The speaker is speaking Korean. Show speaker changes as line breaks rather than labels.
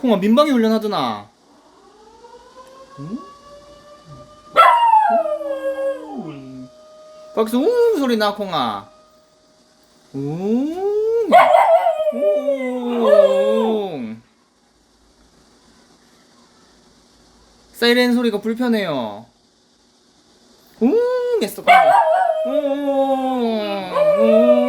콩아 민방위 훈련하더나. 응? 거기서 웅 소리 나 콩아. 웅. 웅. 사이렌 소리가 불편해요. 웅 했어 콩아. 웅. 웅.